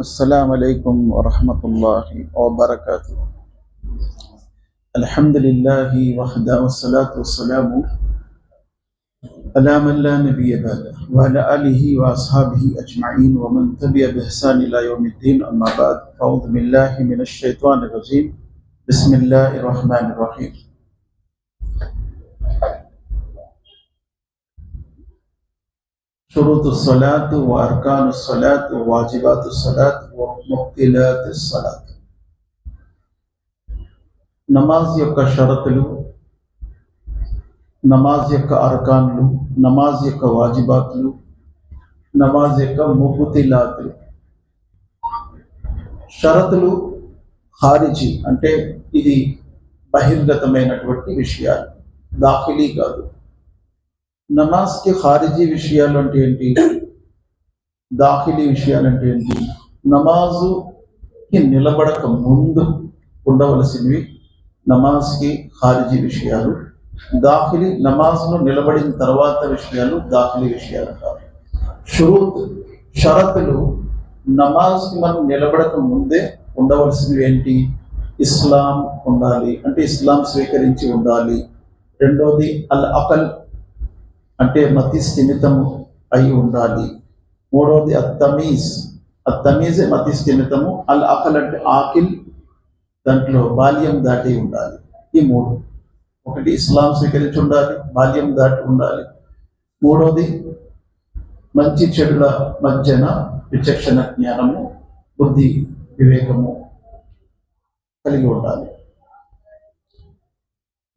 السلام عليكم ورحمة الله وبركاته. الحمد لله وحده والصلاة والسلام على من لا نبي بعده وعلى آله وأصحابه أجمعين ومن تبع بإحسان إلى يوم الدين. أما بعد، أعوذ بالله من الشيطان الرجيم. بسم الله الرحمن الرحيم. شروط الصلاة وأركان الصلاة وواجبات الصلاة ومبطلات الصلاة. నమాజ్ యొక్క షరతులు, నమాజ్ యొక్క అర్కాన్లు, నమాజ్ యొక్క వాజిబాతులు, నమాజ్ యొక్క ముబ్తిలాతులు. షరతులు ఖారిజీ అంటే ఇది బహిర్గతమైనటువంటి విషయాలు, దాఖిలీ కాదు. నమాజ్కి ఖారిజీ విషయాలు అంటే ఏంటి, దాఖిలీ విషయాలు అంటే ఏంటి? నమాజుకి నిలబడక ముందు ఉండవలసినవి నమాజ్కి ఖారిజీ విషయాలు. దాఖిలీ నమాజ్ను నిలబడిన తర్వాత విషయాలు దాఖిలీ విషయాలు కాదు. షురూత్ షరతులు నమాజ్కి మనం నిలబడక ముందే ఉండవలసినవి ఏంటి? ఇస్లాం ఉండాలి, అంటే ఇస్లాం స్వీకరించి ఉండాలి. రెండోది అల్ అకల్ అంటే మతి స్థిమితము అయి ఉండాలి. మూడవది అత్తమీజ్, అత్తమీజే మతి స్థిమితము. అల్ అకల్ అంటే ఆకిల్, దాంట్లో బాల్యం దాటి ఉండాలి. ఈ మూడు, ఒకటి ఇస్లాం స్వీకరించి ఉండాలి, బాల్యం దాటి ఉండాలి. మూడవది మంచి చెడుల మధ్యన విచక్షణ జ్ఞానము, బుద్ధి వివేకము కలిగి ఉండాలి.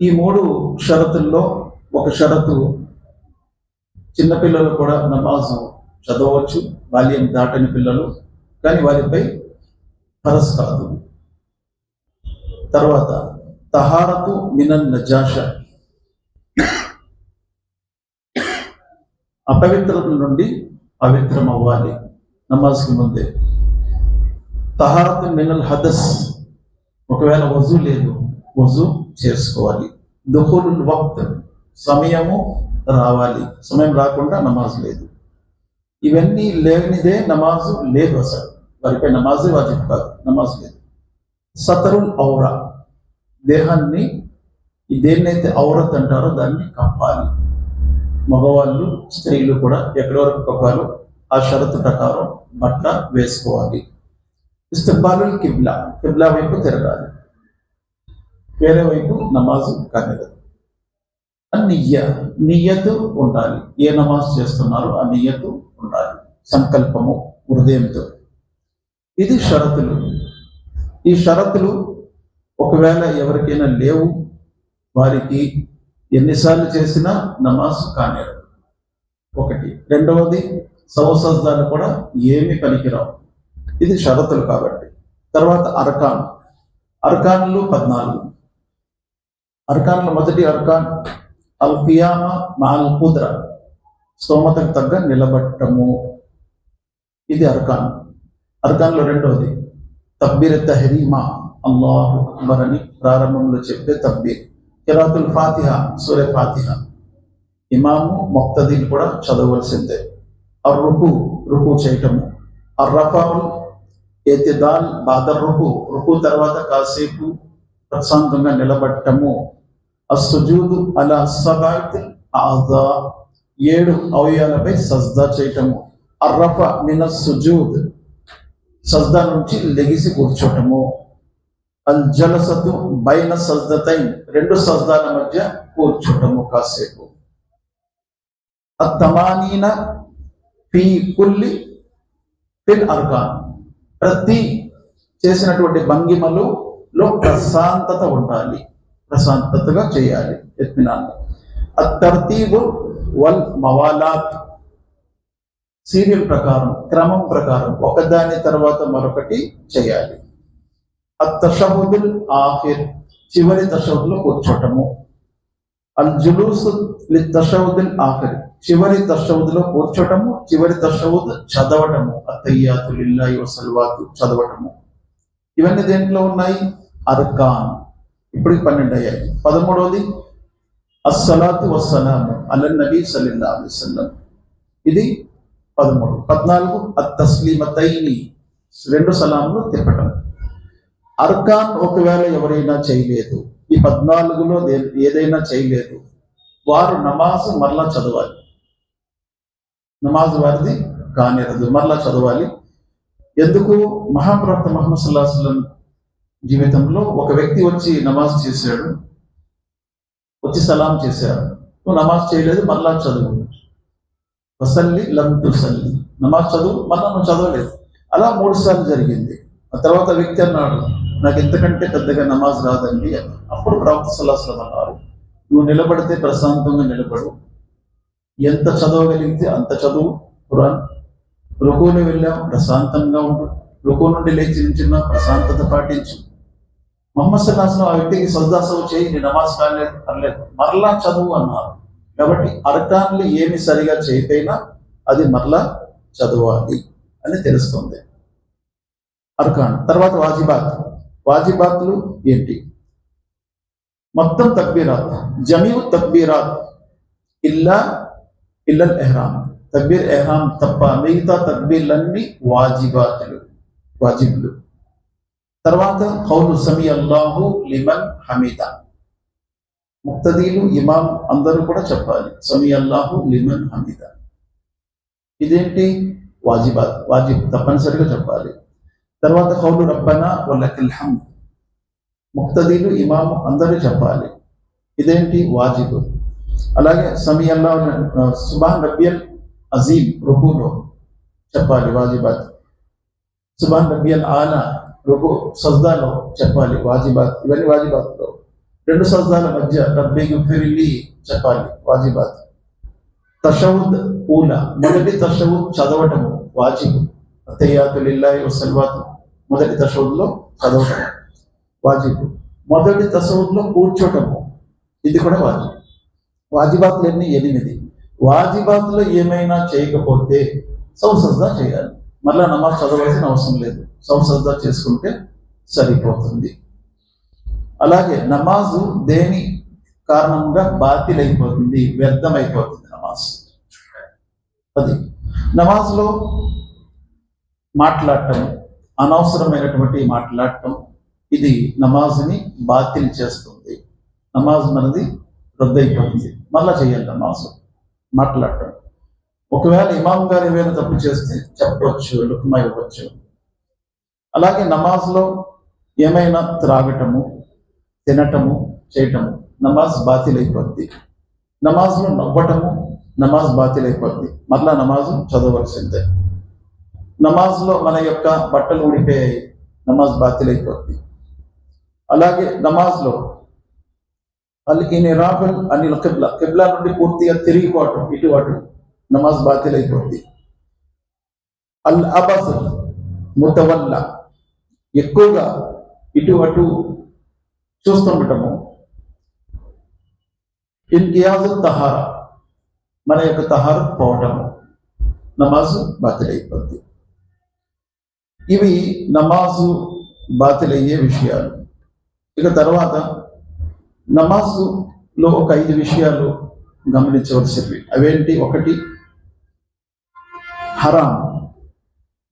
ఈ మూడు షరతుల్లో ఒక షరతు, చిన్నపిల్లలు కూడా నమాజు చదవచ్చు, బాల్యం దాటని పిల్లలు, కానీ వారిపై ఫరజ్ కాదు. తర్వాత తహారతు మినన్ నజాష, అపవిత్రత నుండి పవిత్రం అవ్వాలి నమాజ్కి ముందే. తహారతు మినల్ హదస్, ఒకవేళ వజు లేదు, వజు చేసుకోవాలి. దుఖులుల్ వక్త్, సమయము రావాలి, సమయం రాకుండా నమాజ్ లేదు. ఇవన్నీ లేనిదే నమాజు లేదు, అసలు వారిపై నమాజే వాజిబ్ కాదు, నమాజ్ లేదు. సతరుల్ ఔరా, దేహాన్ని దేన్నైతే ఔరత్ అంటారో దాన్ని కప్పాలి. మగవాళ్ళు స్త్రీలు కూడా ఎక్కడి వరకు కప్పాలో ఆ షరతు ప్రకారం బట్ట వేసుకోవాలి. ఇస్తబాలుల్ కిబ్లా, కిబ్లా వైపు తిరగాలి, వేరే వైపు నమాజు కానిది. నియ్యతు ఉండాలి, ఏ నమాజ్ చేస్తున్నారో ఆ నియ్యతు ఉండాలి, సంకల్పము హృదయంతో. ఇది షరతులు. ఈ షరతులు ఒకవేళ ఎవరికైనా లేవు, వారికి ఎన్నిసార్లు చేసినా నమాజ్ కానేరు, ఒకటి. రెండవది సవసజ్దాలు కూడా ఏమి పనికిరావు, ఇది షరతులు కాబట్టి. తర్వాత అర్కాన్, అర్కాన్లు 14. అర్కాన్ల మొదటి అర్కాన్ అల్ ఖియామా మఅల్ ఖుద్రా, స్తోమతకు తగ్గ నిలబట్టము, ఇది అర్కాన్. అర్కాన్లో రెండవది తక్బీర్ తహరీమా, అల్లాహు అక్బర్ అని ప్రారంభంలో చెప్పే తక్బీర్. కిరాతుల్ ఫాతిహా, సూరే ఫాతిహా ఇమాము ముక్తదీలు కూడా చదవలసిందే. అర్ రుకు, రుకు చేయటము. అర్ రఫాల్ ఎతిదాల్ బాదర్ రుకు, రుకు తర్వాత కాసేపు ప్రశాంతంగా నిలబట్టము. అస్సుజూదు అలా సబాత్ ఆజా, 7 అవయవాలపై సజ్దా చేయటము. అర్రఫ మినస్ సుజూద్, సజ్దా నుంచి లెగిసి కూర్చోటము. అల్ జలసతు బైన సజ్దతైన్, 2 సజ్దాల మధ్య కూర్చోటము కాసేపు. అత్తమానీన ఫీ కుల్లి ఫిల్ అర్కాన్, ప్రతి చేసినటువంటి భంగిమలో ప్రశాంతత ఉండాలి, ప్రశాంతతగా చేయాలి, ఇత్మినాన్. అత్తర్తీబు వల్ మవాలాత్, సీరియల్ ప్రకారం, క్రమం ప్రకారం ఒకదాని తర్వాత మరొకటి చేయాలి. అత్తషహుదుల్ ఆఖిర్, చివరి తషహుద్లో కూర్చోటము. అల్ జులూస్ లిత్తషహుదుల్ ఆఖిర్, చివరి తషహుద్లో కూర్చోటము, చివరి తషహుద్ చదవటము. అత్తయ్యాతు లిల్లాహి వసల్వాతు చదవటము. ఇవన్నీ దేంట్లో ఉన్నాయి? అర్కాన్. ఇప్పటికి 12 అయ్యాయి. 13వది అస్సలాతు వస్సలాము అలన్ నబీ సల్లల్లాహు అలైహి వసల్లం, ఇది 13. 14 అత్తస్లీమతైని, 2 సలాంలు తిప్పటం. అర్కాన్ ఒకవేళ ఎవరైనా చేయలేదు, ఈ 14లో ఏదైనా చేయలేదు, వారు నమాజ్ మరలా చదవాలి. నమాజ్ వారిది కానిరదు, మరలా చదవాలి. ఎందుకు? మహాప్రవక్త ముహమ్మద్ సల్లల్లాహు అలైహి వసల్లం జీవితంలో ఒక వ్యక్తి వచ్చి నమాజ్ చేశాడు, వచ్చి సలాం చేశాడు. నువ్వు నమాజ్ చేయలేదు, మరలా చదువు. వసల్లి లం తుసల్లి, నమాజ్ చదువు, మరలా నువ్వు చదవలేదు. అలా 3 సార్లు జరిగింది. ఆ తర్వాత వ్యక్తి అన్నాడు, నాకు ఇంతకంటే పెద్దగా నమాజ్ రాదండి అని. అప్పుడు ప్రవక్త సల్లల్లాహు అలైహి వసల్లం అన్నారు, నువ్వు నిలబడితే ప్రశాంతంగా నిలబడు, ఎంత చదవగలిగితే అంత చదువు ఖురాన్. రుకుని వెళ్ళాం, ప్రశాంతంగా ఉండు, రుకు నుండి లేచి నిల్చున్నా ప్రశాంతత పాటించు. ముహమ్మద్ సల్లల్లాహు అలైహి వసల్లం ఆ వ్యక్తికి సజ్దాసవు చేయి, నీ నమాజ్ కాలేదు, మరలా చదువు అన్నారు. కాబట్టి అర్కాన్లు ఏమి సరిగా చేయకపోయినా అది మరలా చదవాలి అని తెలుస్తుంది. అర్కాన్ తర్వాత వాజిబాత్లు ఏంటి? మొత్తం తక్బీరాత్, జమీउ తక్బీరాత్ ఇల్లల్ ఎహ్రామ్, తక్బీర్ ఎహ్రామ్ తప్ప మిగతా తక్బీర్లన్నీ వాజిబులు. తర్వాత ఖౌలు సమీ అల్లాహు లిమన్ హమీదా, ముక్తదీలు ఇమాం అందరూ కూడా చెప్పాలి సమీ అల్లాహు లిమన్ హమీదా. ఇదేంటి? వాజిబ్ తప్పనిసరిగా చెప్పాలి. తర్వాత ఖౌలు రబ్బనా వలకల్ హమ్ద్, ముక్తదీలు ఇమాం అందరూ చెప్పాలి. ఇదేంటి? వాజిబ్. అలాగే సమీ అల్లాహు సుబ్హాన్ రబ్బియల్ అజీమ్ రుకులో చెప్పాలి, వాజిబాత్. సుబ్హాన్ రబ్బియల్ ఆలా రుకు సజ్దాలో చెప్పాలి, వాజిబాత్. ఇవన్నీ వాజిబాత్లో. 2 సజ్దాల మధ్య రబ్బీ గుఫిర్లీ చెప్పాలి, వాజిబాత్. తషవుద్ ఊలా, మొదటి తషవుద్ చదవటము వాజిబ్. అతయ్యాతు లిల్లాహి వసల్వాతు మొదటి తషవుద్లో చదవటం వాజిబ్. మొదటి తషవుద్లో కూర్చోటము, ఇది కూడా వాజిబ్. వాజిబాత్లు ఎన్ని? 8. వాజిబాత్లో ఏమైనా చేయకపోతే సౌసజ్దా చేయాలి, మళ్ళా నమాజ్ చదవాల్సిన అవసరం లేదు, సౌసజ్దా చేసుకుంటే సరిపోతుంది. అలాగే నమాజు దేని కారణంగా బాతిలైపోతుంది, వ్యర్థమైపోతుంది నమాజ్? అది నమాజ్లో మాట్లాడటం, అనవసరమైనటువంటి మాట్లాడటం, ఇది నమాజ్ని బాతిల్ చేస్తుంది. నమాజ్ మనది రద్దయిపోతుంది, మళ్ళా చేయాలి నమాజ్. మాట్లాడటం, ఒకవేళ ఇమాం గారు ఏమైనా తప్పు చేస్తే చెప్పవచ్చు, లుక్మా ఇవ్వచ్చు. అలాగే నమాజ్లో ఏమైనా త్రాగటము, తినటము, చేయటము, నమాజ్ బాతిలైపోద్ది. నమాజ్లో నవ్వటము, నమాజ్ బాతిలైపోద్ది, మరలా నమాజు చదవలసిందే. నమాజ్లో మన యొక్క బట్టలు ఊడిపోయాయి, నమాజ్ బాతిలైపోద్ది. అలాగే నమాజ్లో ఇన్హిరాఫల్ అనిల్ కిబ్లా, కిబ్లా నుండి పూర్తిగా తిరిగిపోవటం, ఇటు అటు, నమాజ్ బాతిలైపోద్ది. అల్ అబస్ ముతవల్లా, ఎక్కువగా ఇటు అటు చూస్తుండటము. ఇన్కియాజు తహారా, మన యొక్క తహారత్ పోవటము, నమాజు బాతిలైపోద్ది. ఇవి నమాజు బాతిలయ్యే విషయాలు. ఇక తర్వాత నమాజులో ఒక 5 విషయాలు గమనించవలసినవి. అవేంటి? 1 హరాం.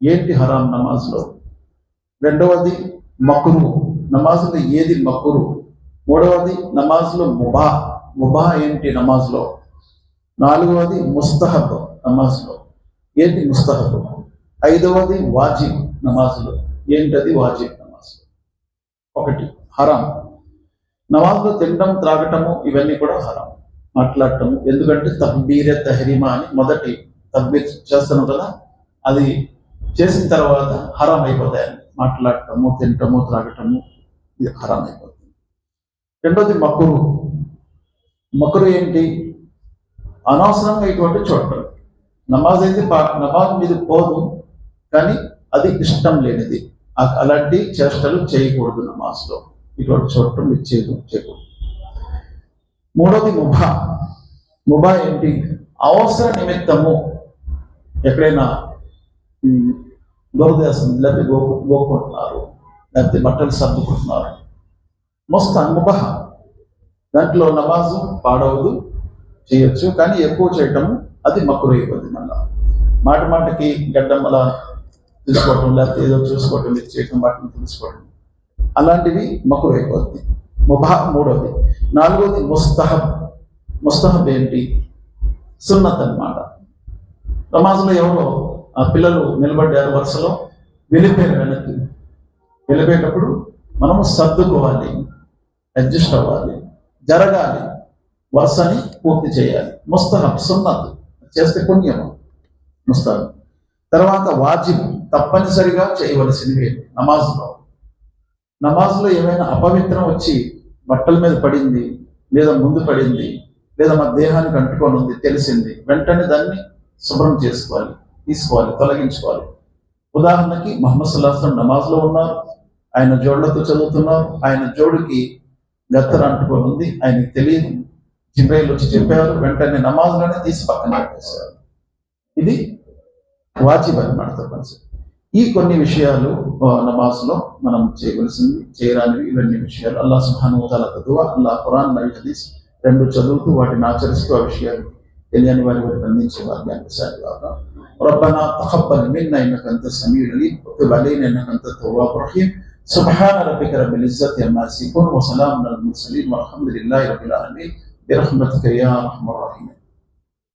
ఏంటి హరాం నమాజ్లో? 2వది మక్రూ, నమాజ్లో ఏది మక్రూ. 3వది నమాజ్లో ముబా ఏంటి నమాజ్లో. 4వది ముస్తహబ్, నమాజ్లో ఏంటి ముస్తహబ్. 5వది వాజిబ్, నమాజ్లో ఏంటది వాజిబ్ నమాజ్లో. 1 హరాం. నమాజ్లో తినడం, త్రాగటము ఇవన్నీ కూడా హరాం. మాట్లాడటము, ఎందుకంటే తక్బీరే తహరీమా అని మొదటి తక్బీర్ చేస్తున్నాం కదా, అది చేసిన తర్వాత హరాం అయిపోతాయని. మాట్లాడటము, తినటము, త్రాగటము ఇది హరాం అయిపోతుంది. 2వది మక్రూ ఏంటి? అనవసరంగా ఇటువంటి చూడటం. నమాజ్ అయితే నమాజ్ మీద పోదు, కానీ అది ఇష్టం లేనిది, అలాంటి చేష్టలు చేయకూడదు నమాజ్లో. ఇటువంటి చూడటం ఇది చేయకూడదు. 3వది ముబా ఏంటి? అవసర నిమిత్తము ఎక్కడైనా దొరదేస్తుంది, లేకపోతే గోకుంటున్నారు, లేకపోతే బట్టలు సర్దుకుంటున్నారు, ముబహ, దాంట్లో నమాజు పాడవదు, చేయొచ్చు, కానీ ఎక్కువ చేయటము అది మక్రూ అయిపోద్ది. మళ్ళా మాటికి గడ్డం అలా చూసుకోవటం, లేకపోతే ఏదో చూసుకోవటం, ఇది చేయటం, వాటిని తెలుసుకోవటం, అలాంటివి మకురు అయిపోద్ది. ముబాహ్ మూడోది. నాలుగోది ముస్తహబ్. ముస్తహబ్ ఏంటి? సున్నత్ అన్నమాట. నమాజ్లో ఎవరో ఆ పిల్లలు నిలబడ్డారు వరుసలో, వెళ్ళిపోయారు వెనక్కి. వెళ్ళిపోయేటప్పుడు మనము సర్దుకోవాలి, అడ్జస్ట్ అవ్వాలి, జరగాలి, వరుసని పూర్తి చేయాలి. ముస్తహబ్, సున్నత్, చేస్తే పుణ్యం. ముస్తహబ్. తర్వాత వాజిబ్, తప్పనిసరిగా చేయవలసినవి నమాజ్లో. నమాజ్లో ఏమైనా అపవిత్రం వచ్చి బట్టల మీద పడింది, లేదా ముందు పడింది, లేదా మన దేహానికి అంటుకొని ఉంది, తెలిసింది, వెంటనే దాన్ని శుభ్రం చేసుకోవాలి, తీసుకోవాలి, తొలగించుకోవాలి. ఉదాహరణకి ముహమ్మద్ సల్లల్లాహు అలైహి వసల్లం నమాజ్లో ఉన్నారు, ఆయన జోళ్లతో చదువుతున్నారు, ఆయన జోడుకి గత్తర అంటుకొని ఉంది, ఆయనకి తెలియదు, జిబ్రైల్ వచ్చి చెప్పారు, వెంటనే నమాజ్లోనే తీసి పక్కన పెట్టేశారు. ఇది వాజిబ్ అన్నమాట, తప్పనిసరి. ఈ కొన్ని విషయాలు నమాజ్లో మనం చేయవలసింది, చేయరానివి ఇవన్నీ విషయాలు. అల్లాహ్ సుబ్హానహు వ తఆలా దుఆ, అల్లాహ్ ఖురాన్ మరియు హదీస్ రెండు చదువుతూ వాటిని ఆచరిస్తూ ఆ విషయాలు తెలియని వారికి అందించే భాగ్యాన్ని సాధిగాక. ربنا تقبل منا انك انت السميع العليم وتب علينا انك انت التواب الرحيم. سبحان ربك رب العزة عما يصفون وسلام على المرسلين والحمد لله رب العالمين برحمتك يا ارحم الراحمين.